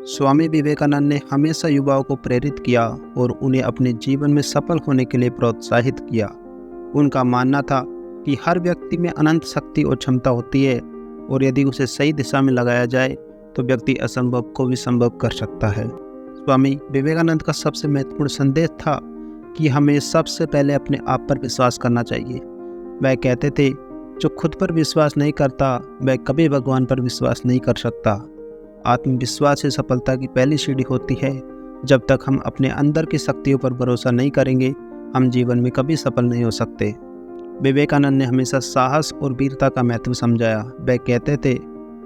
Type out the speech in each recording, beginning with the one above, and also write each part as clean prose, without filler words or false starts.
स्वामी विवेकानंद ने हमेशा युवाओं को प्रेरित किया और उन्हें अपने जीवन में सफल होने के लिए प्रोत्साहित किया। उनका मानना था कि हर व्यक्ति में अनंत शक्ति और क्षमता होती है और यदि उसे सही दिशा में लगाया जाए तो व्यक्ति असंभव को भी संभव कर सकता है। स्वामी विवेकानंद का सबसे महत्वपूर्ण संदेश था कि हमें सबसे पहले अपने आप पर विश्वास करना चाहिए। वह कहते थे, जो खुद पर विश्वास नहीं करता वह कभी भगवान पर विश्वास नहीं कर सकता। आत्मविश्वास ही सफलता की पहली सीढ़ी होती है। जब तक हम अपने अंदर की शक्तियों पर भरोसा नहीं करेंगे, हम जीवन में कभी सफल नहीं हो सकते। विवेकानंद ने हमेशा साहस और वीरता का महत्व समझाया। वह कहते थे,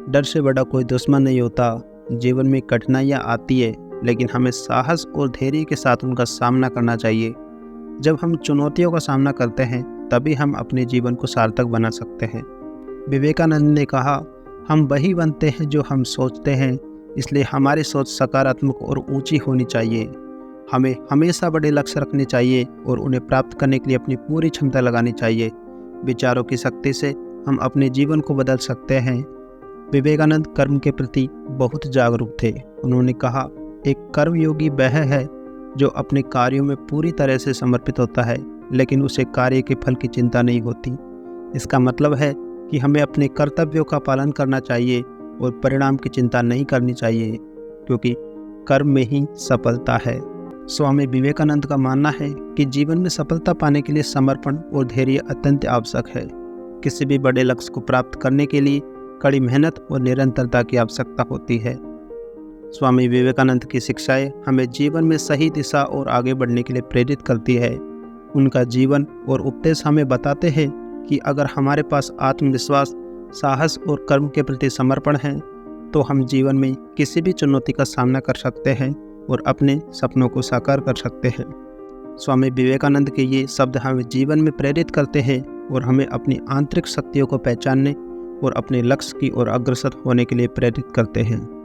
डर से बड़ा कोई दुश्मन नहीं होता। जीवन में कठिनाइयाँ आती है, लेकिन हमें साहस और धैर्य के साथ उनका सामना करना चाहिए। जब हम चुनौतियों का सामना करते हैं, तभी हम अपने जीवन को सार्थक बना सकते हैं। विवेकानंद ने कहा, हम वही बनते हैं जो हम सोचते हैं, इसलिए हमारी सोच सकारात्मक और ऊंची होनी चाहिए। हमें हमेशा बड़े लक्ष्य रखने चाहिए और उन्हें प्राप्त करने के लिए अपनी पूरी क्षमता लगानी चाहिए। विचारों की शक्ति से हम अपने जीवन को बदल सकते हैं। विवेकानंद कर्म के प्रति बहुत जागरूक थे। उन्होंने कहा, एक कर्मयोगी वह है जो अपने कार्यों में पूरी तरह से समर्पित होता है, लेकिन उसे कार्य के फल की चिंता नहीं होती। इसका मतलब है कि हमें अपने कर्तव्यों का पालन करना चाहिए और परिणाम की चिंता नहीं करनी चाहिए, क्योंकि कर्म में ही सफलता है। स्वामी विवेकानंद का मानना है कि जीवन में सफलता पाने के लिए समर्पण और धैर्य अत्यंत आवश्यक है। किसी भी बड़े लक्ष्य को प्राप्त करने के लिए कड़ी मेहनत और निरंतरता की आवश्यकता होती है। स्वामी विवेकानंद की शिक्षाएं हमें जीवन में सही दिशा और आगे बढ़ने के लिए प्रेरित करती है। उनका जीवन और उपदेश हमें बताते हैं कि अगर हमारे पास आत्मविश्वास, साहस और कर्म के प्रति समर्पण है, तो हम जीवन में किसी भी चुनौती का सामना कर सकते हैं और अपने सपनों को साकार कर सकते हैं। स्वामी विवेकानंद के ये शब्द हमें जीवन में प्रेरित करते हैं और हमें अपनी आंतरिक शक्तियों को पहचानने और अपने लक्ष्य की ओर अग्रसर होने के लिए प्रेरित करते हैं।